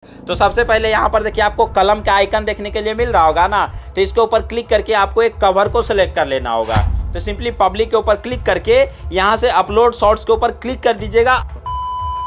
तो सबसे पहले यहाँ पर देखिए आपको कलम का आइकन देखने के लिए मिल रहा होगा ना, तो इसके ऊपर क्लिक करके आपको एक कवर को सिलेक्ट कर लेना होगा। तो सिंपली पब्लिक के ऊपर क्लिक करके यहाँ से अपलोड शॉर्ट्स के ऊपर क्लिक कर दीजिएगा।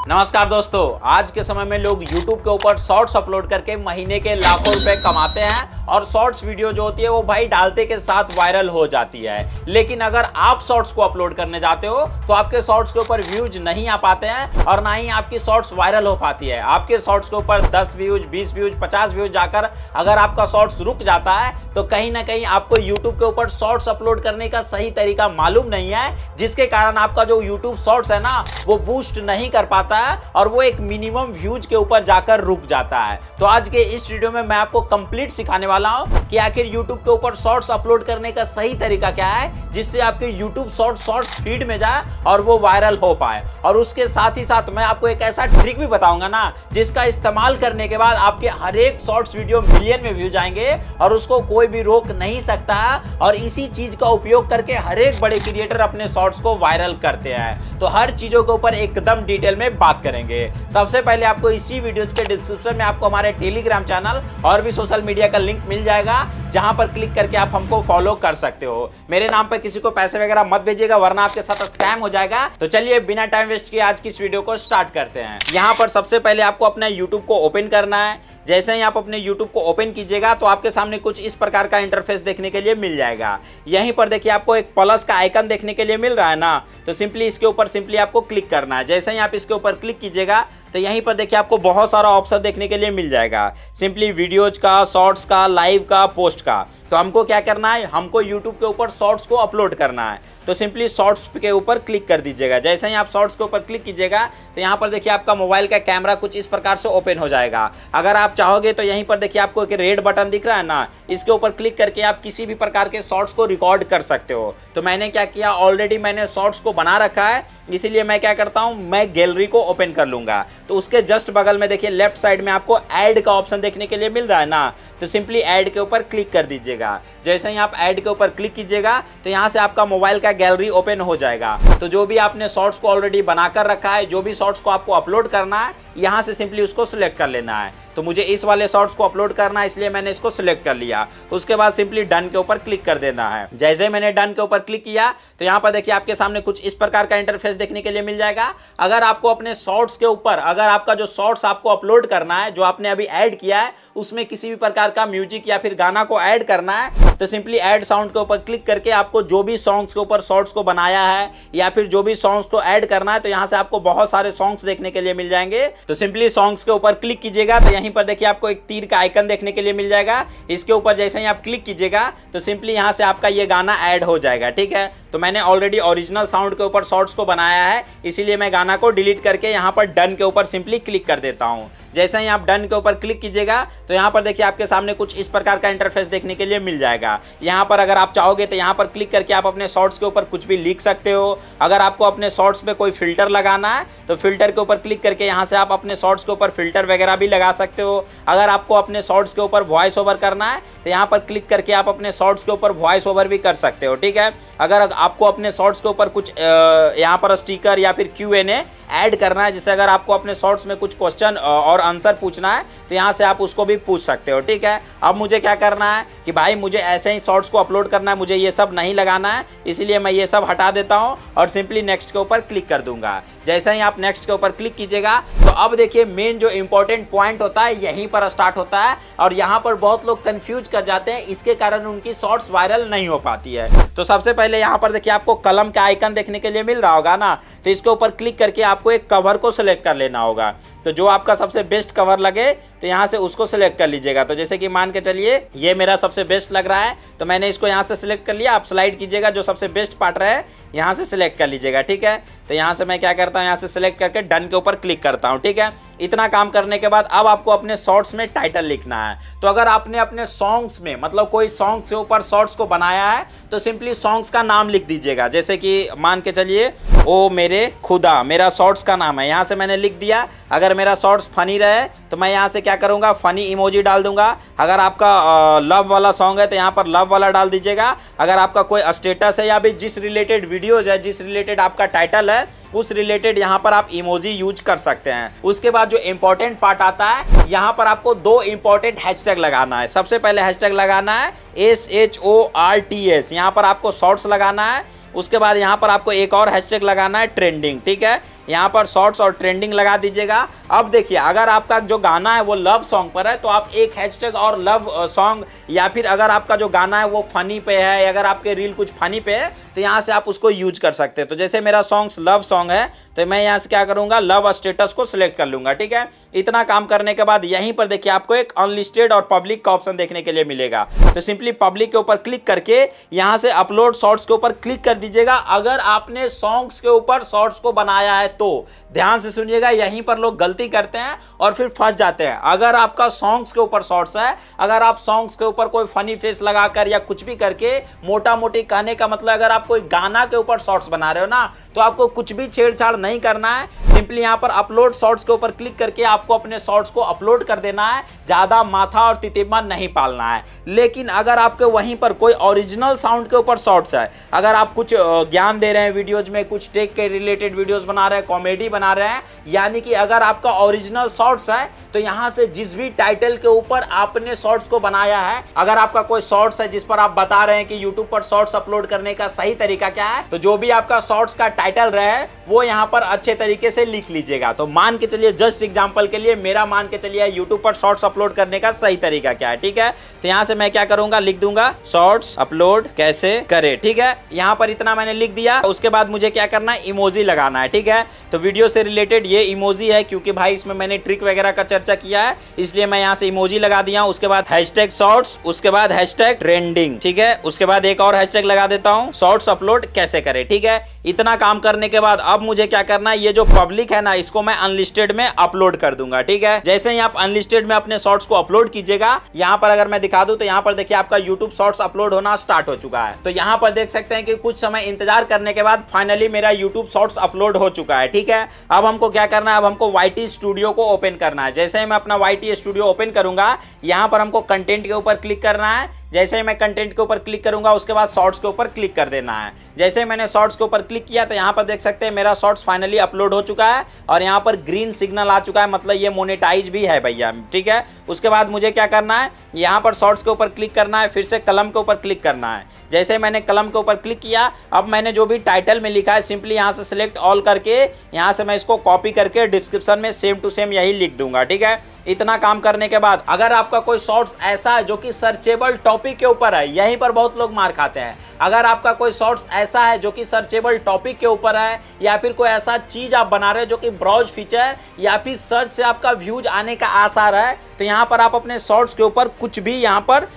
नमस्कार दोस्तों, आज के समय में लोग YouTube के ऊपर शॉर्ट्स अपलोड करके महीने के लाखों रुपए कमाते हैं और शॉर्ट्स वीडियो जो होती है वो भाई डालते के साथ वायरल हो जाती है। लेकिन अगर आप शॉर्ट्स को अपलोड करने जाते हो तो आपके शॉर्ट्स के ऊपर व्यूज नहीं आ पाते हैं और ना ही आपकी शॉर्ट्स वायरल हो पाती है। आपके शॉर्ट्स के ऊपर 10 व्यूज, 20 व्यूज, 50 व्यूज जाकर अगर आपका शॉर्ट्स रुक जाता है तो कहीं ना कहीं आपको YouTube के ऊपर शॉर्ट्स अपलोड करने का सही तरीका मालूम नहीं है, जिसके कारण आपका जो YouTube शॉर्ट्स है ना वो बूस्ट नहीं कर पाता है और वो एक मिनिमम व्यूज के ऊपर जाकर रुक जाता है। तो आज के इस वीडियो में मैं आपको कंप्लीट सिखाने वाला हूं कि आखिर YouTube के ऊपर शॉर्ट्स अपलोड करने का सही तरीका क्या है, जिससे आपके YouTube शॉर्ट्स फीड में जाए और वो वायरल हो पाए। और उसके साथ ही साथ मैं आपको एक ऐसा ट्रिक भी बताऊंगा ना जिसका इस्तेमाल करने के बाद आपके हर एक शॉर्ट्स वीडियो मिलियन में व्यूज आएंगे और उसको कोई भी रोक नहीं सकता। और इसी चीज का उपयोग करके हर एक बड़े क्रिएटर अपने शॉर्ट्स को वायरल करते हैं। तो हर चीजों के ऊपर एकदम डिटेल में बात करेंगे। सबसे पहले आपको इसी वीडियो के डिस्क्रिप्शन में आपको हमारे टेलीग्राम चैनल और भी सोशल मीडिया का लिंक मिल जाएगा, जहां पर क्लिक करके आप हमको फॉलो कर सकते हो। मेरे नाम पर किसी को पैसे वगैरह मत भेजिएगा वरना आपके साथ स्कैम हो जाएगा। तो चलिए बिना टाइम वेस्ट किए आज की इस वीडियो को स्टार्ट करते हैं। यहाँ पर सबसे पहले आपको अपना YouTube को ओपन करना है। जैसे ही आप अपने YouTube को ओपन कीजिएगा तो आपके सामने कुछ इस प्रकार का इंटरफेस देखने के लिए मिल जाएगा। यहीं पर देखिए आपको एक प्लस का आइकन देखने के लिए मिल रहा है ना, तो सिंपली इसके ऊपर सिंपली आपको क्लिक करना है। जैसे ही आप इसके ऊपर क्लिक कीजिएगा तो यहीं पर देखिए आपको बहुत सारा ऑप्शन देखने के लिए मिल जाएगा, सिंपली वीडियोज का, शॉर्ट्स का, लाइव का, पोस्ट का। तो हमको क्या करना है, हमको YouTube के ऊपर शॉर्ट्स को अपलोड करना है। तो सिंपली शॉर्ट्स के ऊपर क्लिक कर दीजिएगा। जैसे ही आप शॉर्ट्स के ऊपर क्लिक कीजिएगा तो यहाँ पर देखिए आपका मोबाइल का कैमरा कुछ इस प्रकार से ओपन हो जाएगा। अगर आप चाहोगे तो यहीं पर देखिए आपको एक रेड बटन दिख रहा है ना, इसके ऊपर क्लिक करके आप किसी भी प्रकार के शॉर्ट्स को रिकॉर्ड कर सकते हो। तो मैंने क्या किया, ऑलरेडी मैंने शॉर्ट्स को बना रखा है, इसीलिए मैं क्या करता हूँ, मैं गैलरी को ओपन कर लूंगा। तो उसके जस्ट बगल में देखिए लेफ्ट साइड में आपको ऐड का ऑप्शन देखने के लिए मिल रहा है ना, तो सिंपली ऐड के ऊपर क्लिक कर दीजिएगा। जैसे ही आप ऐड के ऊपर क्लिक कीजिएगा तो यहाँ से आपका मोबाइल का गैलरी ओपन हो जाएगा। तो जो भी आपने शॉर्ट्स को ऑलरेडी बनाकर रखा है, जो भी शॉर्ट्स को आपको अपलोड करना है, यहाँ से सिंपली उसको सिलेक्ट कर लेना है। तो मुझे इस वाले शॉर्ट्स को अपलोड करना है इसलिए मैंने इसको सिलेक्ट कर लिया। उसके बाद सिंपली डन के ऊपर क्लिक कर देना है। जैसे मैंने डन के ऊपर क्लिक किया तो यहाँ पर देखिए आपके सामने कुछ इस प्रकार का इंटरफेस देखने के लिए मिल जाएगा। अगर आपको अपने शॉर्ट्स के ऊपर, अगर आपका जो शॉर्ट्स आपको अपलोड करना है, जो आपने अभी ऐड किया है, उसमें किसी भी प्रकार का म्यूजिक या फिर गाना को ऐड करना है, तो सिंपली ऐड साउंड के ऊपर क्लिक करके आपको जो भी सॉन्ग्स के ऊपर शॉर्ट्स को बनाया है या फिर जो भी सॉन्ग्स को ऐड करना है, तो यहाँ से आपको बहुत सारे सॉन्ग्स देखने के लिए मिल जाएंगे। तो सिंपली सॉन्ग्स के ऊपर क्लिक कीजिएगा तो यहीं पर देखिए आपको एक तीर का आइकन देखने के लिए मिल जाएगा। इसके ऊपर जैसे ही आप क्लिक कीजिएगा तो सिंपली यहाँ से आपका ये गाना ऐड हो जाएगा। ठीक है, तो मैंने ऑलरेडी ओरिजिनल साउंड के ऊपर शॉर्ट्स को बनाया है, इसीलिए मैं गाना को डिलीट करके यहाँ पर डन के ऊपर सिंपली क्लिक कर देता हूँ। जैसे ही आप डन के ऊपर क्लिक कीजिएगा तो यहाँ पर देखिए आपके सामने कुछ इस प्रकार का इंटरफेस देखने के लिए मिल जाएगा। यहाँ पर अगर आप चाहोगे तो यहाँ पर क्लिक करके आप अपने शॉर्ट्स के ऊपर कुछ भी लिख सकते हो। अगर आपको अपने शॉर्ट्स पे कोई फिल्टर लगाना है तो फिल्टर के ऊपर क्लिक करके यहाँ से आप अपने शॉर्ट्स के ऊपर फिल्टर वगैरह भी लगा सकते हो। अगर आपको अपने शॉर्ट्स के ऊपर वॉइस ओवर करना है तो यहाँ पर क्लिक करके आप अपने शॉर्ट्स के ऊपर वॉइस ओवर भी कर सकते हो। ठीक है, अगर आपको अपने शॉर्ट्स के ऊपर कुछ यहाँ पर स्टिकर या फिर Q&A ऐड करना है, जिससे अगर आपको अपने शॉर्ट्स में कुछ क्वेश्चन और आंसर पूछना है तो यहाँ से आप उसको भी पूछ सकते हो। ठीक है, अब मुझे क्या करना है कि भाई मुझे ऐसे ही शॉर्ट्स को अपलोड करना है, मुझे ये सब नहीं लगाना है, इसलिए मैं ये सब हटा देता हूँ और सिंपली नेक्स्ट के ऊपर क्लिक कर दूंगा। जैसे ही आप नेक्स्ट के ऊपर क्लिक कीजिएगा तो अब देखिए मेन जो इंपॉर्टेंट पॉइंट होता है यहीं पर स्टार्ट होता है और यहाँ पर बहुत लोग कंफ्यूज कर जाते हैं, इसके कारण उनकी शॉर्ट्स वायरल नहीं हो पाती है। तो सबसे पहले यहाँ पर देखिए आपको कलम का आइकन देखने के लिए मिल रहा होगा ना, तो इसके ऊपर क्लिक करके आपको एक कवर को सिलेक्ट कर लेना होगा। तो जो आपका सबसे बेस्ट कवर लगे तो यहाँ से उसको सिलेक्ट कर लीजिएगा। तो जैसे कि मान के चलिए ये मेरा सबसे बेस्ट लग रहा है तो मैंने इसको यहाँ से सिलेक्ट कर लिया। आप स्लाइड कीजिएगा, जो सबसे बेस्ट पार्ट रहे यहाँ से सिलेक्ट कर लीजिएगा। ठीक है, तो यहाँ से मैं क्या करता हूँ, यहाँ से सिलेक्ट करके डन के ऊपर क्लिक करता हूँ। ठीक है, इतना काम करने के बाद अब आपको अपने शॉर्ट्स में टाइटल लिखना है। तो अगर आपने अपने सॉन्ग्स में, मतलब कोई सॉन्ग के ऊपर शॉर्ट्स को बनाया है तो सिंपली सॉन्ग्स का नाम लिख दीजिएगा। जैसे कि मान के चलिए ओ मेरे खुदा मेरा शॉर्ट्स का नाम है, यहाँ से मैंने लिख दिया। अगर मेरा शॉर्ट्स फनी रहे तो मैं यहाँ से क्या करूँगा, फनी इमोजी डाल दूंगा। अगर आपका लव वाला सॉन्ग है तो यहाँ पर लव वाला डाल दीजिएगा। अगर आपका कोई स्टेटस है या भी जिस रिलेटेड वीडियोज है, जिस रिलेटेड आपका टाइटल है, उस रिलेटेड यहाँ पर आप इमोजी यूज कर सकते हैं। उसके बाद जो इंपॉर्टेंट पार्ट आता है, यहाँ पर आपको 2 इंपॉर्टेंट हैशटैग लगाना है। सबसे पहले हैशटैग लगाना है SHORTS, यहाँ पर आपको शॉर्ट्स लगाना है। उसके बाद यहाँ पर आपको एक और हैशटैग लगाना है ट्रेंडिंग, ठीक है। यहाँ पर शॉर्ट्स और ट्रेंडिंग लगा दीजिएगा। अब देखिए, अगर आपका जो गाना है वो लव सॉन्ग पर है तो आप एक हैशटैग और लव सॉन्ग, या फिर अगर आपका जो गाना है वो फनी पे है, अगर आपके रील कुछ फनी पे है तो यहाँ से आप उसको यूज कर सकते हैं। तो जैसे मेरा सॉन्ग लव सॉन्ग है तो मैं यहाँ से क्या करूँगा, लव स्टेटस को सिलेक्ट कर लूँगा, ठीक है। इतना काम करने के बाद यहीं पर देखिए आपको एक अनलिस्टेड और पब्लिक का ऑप्शन देखने के लिए मिलेगा। तो सिंपली पब्लिक के ऊपर क्लिक करके यहाँ से अपलोड शॉर्ट्स के ऊपर क्लिक कर दीजिएगा। अगर आपने सॉन्ग्स के ऊपर शॉर्ट्स को बनाया है तो ध्यान से सुनिएगा, यहीं पर लोग गलती करते हैं और फिर फंस जाते हैं। अगर आपका सॉन्ग्स के ऊपर शॉर्ट्स है, अगर आप सॉन्ग्स के ऊपर कोई फनी फेस लगाकर या कुछ भी करके, मोटा मोटी कहने का मतलब अगर आप कोई गाना के ऊपर शॉर्ट्स बना रहे हो ना, तो आपको कुछ भी छेड़छाड़ नहीं करना है। सिंपली यहाँ पर अपलोड शॉर्ट्स के ऊपर क्लिक करके आपको अपने शॉर्ट्स को अपलोड कर देना है। ज्यादा माथा और तितिमा नहीं पालना है। लेकिन अगर आपके वहीं पर कोई ओरिजिनल साउंड के ऊपर शॉर्ट्स है, अगर आप कुछ ज्ञान दे रहे हैं वीडियोज में, कुछ टेक के रिलेटेड वीडियोज बना रहे हैं, कॉमेडी बना रहे हैं, यानी कि अगर आपका ओरिजिनल शॉर्ट्स है तो यहाँ से जिस भी टाइटल के ऊपर आपने शॉर्ट्स को बनाया है, अगर आपका कोई शॉर्ट्स है जिस पर आप बता रहे हैं कि यूट्यूब पर शॉर्ट्स अपलोड करने का सही तरीका क्या है, तो जो भी आपका शॉर्ट्स का टाइटल रहे वो यहाँ पर अच्छे तरीके से लिख लीजिएगा। तो मान के चलिए, जस्ट एग्जांपल के लिए मेरा मान के चलिए यूट्यूब पर शॉर्ट्स अपलोड करने का सही तरीका क्या है, ठीक है। तो यहाँ से मैं क्या करूंगा, लिख दूंगा शॉर्ट्स अपलोड कैसे करें, ठीक है। यहाँ पर इतना मैंने लिख दिया। उसके बाद मुझे क्या करना है, इमोजी लगाना है, ठीक है। तो वीडियो से रिलेटेड ये इमोजी है, क्योंकि भाई इसमें मैंने ट्रिक वगैरह का चर्चा किया है, इसलिए मैं यहाँ से इमोजी लगा दिया। उसके बाद हैशटैग शॉर्ट्स, उसके बाद हैशटैग ट्रेंडिंग, ठीक है। उसके बाद एक और हैशटैग लगा देता हूँ, शॉर्ट्स अपलोड कैसे करें, ठीक है। इतना काम करने के बाद अब मुझे क्या करना है, ये जो पब्लिक है ना, इसको मैं अनलिस्टेड में अपलोड कर दूंगा, ठीक है। जैसे ही आप अनलिस्टेड में अपने शॉर्ट्स को अपलोड कीजिएगा, यहाँ पर अगर मैं दिखा दूं तो यहाँ पर देखिए आपका यूट्यूब शॉर्ट्स अपलोड होना स्टार्ट हो चुका है। तो यहाँ पर देख सकते हैं कि कुछ समय इंतजार करने के बाद फाइनली मेरा यूट्यूब शॉर्ट्स अपलोड हो चुका है, ठीक है। अब हमको क्या करना है, अब हमको YT स्टूडियो को ओपन करना है। जैसे ही मैं अपना YT स्टूडियो ओपन करूंगा, यहाँ पर हमको कंटेंट के ऊपर क्लिक करना है। जैसे ही मैं कंटेंट के ऊपर क्लिक करूंगा, उसके बाद शॉर्ट्स के ऊपर क्लिक कर देना है। जैसे ही मैंने शॉर्ट्स के ऊपर क्लिक किया तो यहाँ पर देख सकते हैं मेरा शॉर्ट्स फाइनली अपलोड हो चुका है और यहाँ पर ग्रीन सिग्नल आ चुका है, मतलब ये मोनेटाइज भी है भैया, ठीक है। उसके बाद मुझे क्या करना है, यहाँ पर शॉर्ट्स के ऊपर क्लिक करना है, फिर से कलम के ऊपर क्लिक करना है। जैसे मैंने कलम के ऊपर क्लिक किया, अब मैंने जो भी टाइटल में लिखा है सिंपली यहाँ से सिलेक्ट ऑल करके यहाँ से मैं इसको कॉपी करके डिस्क्रिप्शन में सेम टू सेम यही लिख दूंगा, ठीक है। इतना काम करने के बाद अगर आपका कोई शॉर्ट्स ऐसा है जो कि सर्चेबल टॉपिक के ऊपर है, यहीं पर बहुत लोग मार खाते हैं। अगर आपका कोई शॉर्ट्स ऐसा है जो कि सर्चेबल टॉपिक के ऊपर है, या फिर कोई ऐसा चीज आप बना रहे हैं जो कि ब्राउज फीचर या फिर सर्च से आपका व्यूज आने का आसार है, तो यहाँ पर आप अपने शॉर्ट्स के ऊपर कुछ भी यहाँ पर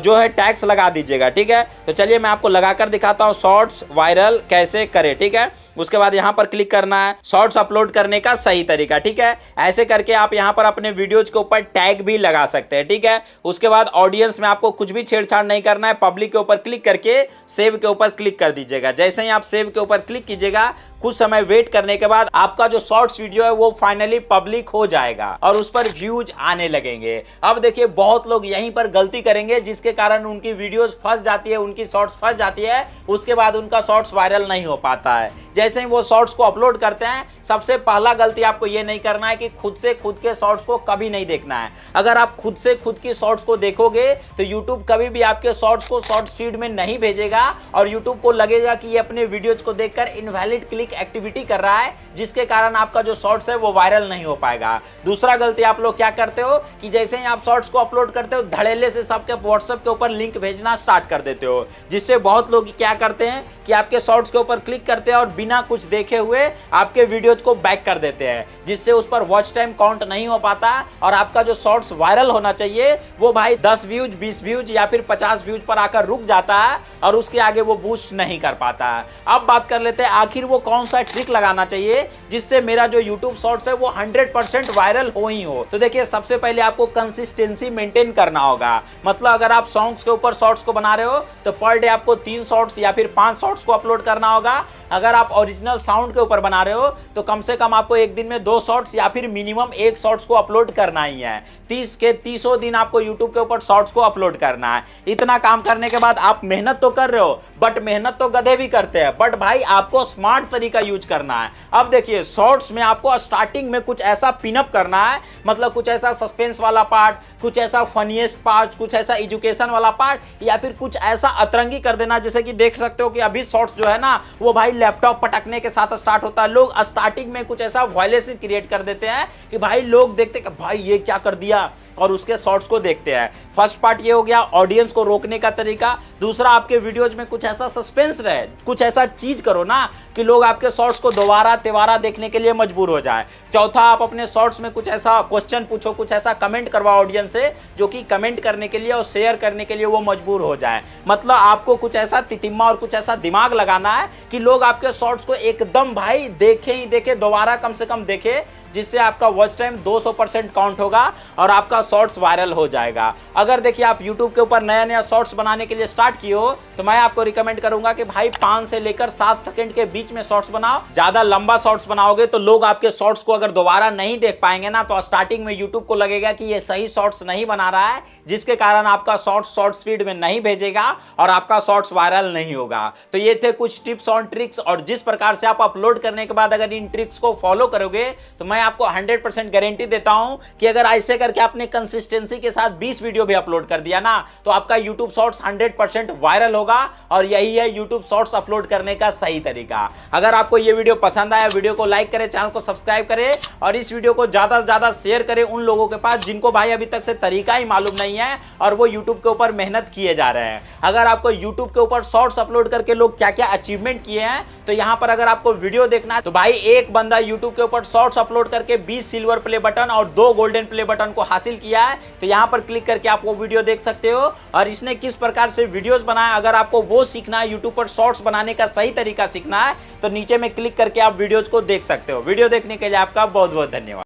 जो है टैग्स लगा दीजिएगा, ठीक है। तो चलिए मैं आपको लगाकर दिखाता हूँ शॉर्ट्स वायरल कैसे करें, ठीक है। उसके बाद यहाँ पर क्लिक करना है, शॉर्ट्स अपलोड करने का सही तरीका, ठीक है। ऐसे करके आप यहाँ पर अपने वीडियोज के ऊपर टैग भी लगा सकते हैं, ठीक है। उसके बाद ऑडियंस में आपको कुछ भी छेड़छाड़ नहीं करना है, पब्लिक के ऊपर क्लिक करके सेव के ऊपर क्लिक कर दीजिएगा। जैसे ही आप सेव के ऊपर क्लिक कीजिएगा, कुछ समय वेट करने के बाद आपका जो शॉर्ट्स वीडियो है वो फाइनली पब्लिक हो जाएगा और उस पर व्यूज आने लगेंगे। अब देखिए बहुत लोग यहीं पर गलती करेंगे, जिसके कारण उनकी वीडियोस फंस जाती है, उनकी शॉर्ट्स फंस जाती है, उसके बाद उनका शॉर्ट्स वायरल नहीं हो पाता है। जैसे ही वो शॉर्ट्स को अपलोड करते हैं, सबसे पहला गलती आपको ये नहीं करना है कि खुद से खुद के शॉर्ट्स को कभी नहीं देखना है। अगर आप खुद से खुद की शॉर्ट्स को देखोगे तो यूट्यूब कभी भी आपके शॉर्ट्स को शॉर्ट्स फीड में नहीं भेजेगा और यूट्यूब को लगेगा कि ये अपने वीडियोज को देखकर इनवैलिड क्लिक एक्टिविटी कर रहा है, जिसके कारण आपका जो शॉर्ट्स है वो वायरल नहीं हो पाएगा। दूसरा गलती आप लोग क्या करते हो कि जैसे ही आप शॉर्ट्स को अपलोड करते हो, धड़ेले से सबके व्हाट्सएप के ऊपर लिंक भेजना स्टार्ट कर देते हो, जिससे बहुत लोग क्या करते हैं कि आपके शॉर्ट्स के ऊपर क्लिक करते हैं और बिना कुछ देखे हुए आपके वीडियोज को बैक कर देते हैं, जिससे उस पर वॉच टाइम काउंट नहीं हो पाता और आपका जो शॉर्ट्स वायरल होना चाहिए वो भाई 10 व्यूज, 20 व्यूज या फिर 50 व्यूज पर आकर रुक जाता है और उसके आगे वो बूस्ट नहीं कर पाता है। अब बात कर लेते हैं आखिर वो कौन सा ट्रिक लगाना चाहिए जिससे मेरा जो YouTube शॉर्ट्स है वो 100% वायरल हो ही हो। तो देखिए सबसे पहले आपको कंसिस्टेंसी मेंटेन करना होगा। मतलब अगर आप सॉन्ग्स के ऊपर शॉर्ट्स को बना रहे हो तो पर डे आपको 3 शॉर्ट्स या फिर 5 शॉर्ट्स को अपलोड करना होगा। अगर आप ओरिजिनल साउंड के ऊपर बना रहे हो तो कम से कम आपको एक दिन में 2 शॉर्ट्स या फिर मिनिमम 1 शॉर्ट्स को अपलोड करना ही है। 30 के 30 दिन आपको यूट्यूब के ऊपर शॉर्ट्स को अपलोड करना है। इतना काम करने के बाद आप मेहनत तो कर रहे हो, बट मेहनत तो गधे भी करते हैं, बट भाई आपको स्मार्ट तरीका यूज करना है। अब देखिए शॉर्ट्स में आपको स्टार्टिंग में कुछ ऐसा पिनअप करना है, मतलब कुछ ऐसा सस्पेंस वाला पार्ट, कुछ ऐसा फनीएस्ट पार्ट, कुछ ऐसा एजुकेशन वाला पार्ट, या फिर कुछ ऐसा अतरंगी कर देना। जैसे कि देख सकते हो कि अभी शॉर्ट्स जो है ना वो भाई लैपटॉप पटकने के साथ स्टार्ट होता है। लोग स्टार्टिंग में कुछ ऐसा वॉयलेंस क्रिएट कर देते हैं कि भाई लोग देखते कि भाई ये क्या कर दिया, और उसके शॉर्ट्स को देखते हैं। फर्स्ट पार्ट ये हो गया ऑडियंस को रोकने का तरीका। दूसरा, आपके वीडियोज में कुछ ऐसा सस्पेंस रहे, कुछ ऐसा चीज करो ना कि लोग आपके शॉर्ट्स को दोबारा तिबारा देखने के लिए मजबूर हो जाए। चौथा, आप अपने शॉर्ट्स में कुछ ऐसा क्वेश्चन पूछो, कुछ ऐसा कमेंट करवाओ ऑडियंस से जो कि कमेंट करने के लिए और शेयर करने के लिए वो मजबूर हो जाए। मतलब आपको कुछ ऐसा तितिम्मा और कुछ ऐसा दिमाग लगाना है कि लोग आपके शॉर्ट्स को एकदम भाई देखे ही देखे, दोबारा कम से कम देखे, जिससे आपका वॉच टाइम 200% काउंट होगा और आपका शॉर्ट्स वायरल हो जाएगा। अगर देखिए आप YouTube के ऊपर नया नया शॉर्ट्स बनाने के लिए स्टार्ट किए हो तो मैं आपको रिकमेंड करूंगा कि भाई 5 से लेकर 7 सेकंड के बीच में शॉर्ट्स बनाओ। ज्यादा लंबा शॉर्ट्स बनाओगे तो लोग आपके शॉर्ट्स को अगर दोबारा नहीं देख पाएंगे ना, तो स्टार्टिंग में YouTube को लगेगा कि ये सही शॉर्ट्स नहीं बना रहा है, जिसके कारण आपका शॉर्ट्स फीड में नहीं भेजेगा और आपका शॉर्ट्स वायरल नहीं होगा। तो ये थे कुछ टिप्स और ट्रिक्स, और जिस प्रकार से आप अपलोड करने के बाद अगर इन ट्रिक्स को फॉलो करोगे तो मैं आपको 100% गारंटी देता हूं कि अगर ऐसे करके आपने कंसिस्टेंसी के साथ 20 वीडियो भी अपलोड कर दिया ना, तो आपका YouTube शॉर्ट्स 100% वायरल होगा। और यही है YouTube शॉर्ट्स अपलोड करने का सही तरीका। अगर आपको ये वीडियो पसंद आया, वीडियो को लाइक करें, चैनल को सब्सक्राइब करें और इस वीडियो को ज्यादा से ज्यादा शेयर करें उन लोगों के पास जिनको भाई अभी तक से तरीका ही मालूम नहीं है और वो YouTube के ऊपर मेहनत किए जा रहे हैं। अगर आपको YouTube के ऊपर शॉर्ट्स अपलोड करके लोग क्या क्या अचीवमेंट किए हैं, तो यहां पर अगर आपको वीडियो देखना है तो भाई एक बंदा YouTube के ऊपर शॉर्ट्स अपलोड करके 20 सिल्वर प्ले बटन और 2 गोल्डन प्ले बटन को हासिल किया है। तो यहां पर क्लिक करके आप वो वीडियो देख सकते हो और इसने किस प्रकार से वीडियोस बनाया। अगर आपको वो सीखना है, YouTube पर शॉर्ट्स बनाने का सही तरीका सीखना है, तो नीचे में क्लिक करके आप वीडियोस को देख सकते हो। वीडियो देखने के लिए आपका बहुत बहुत धन्यवाद।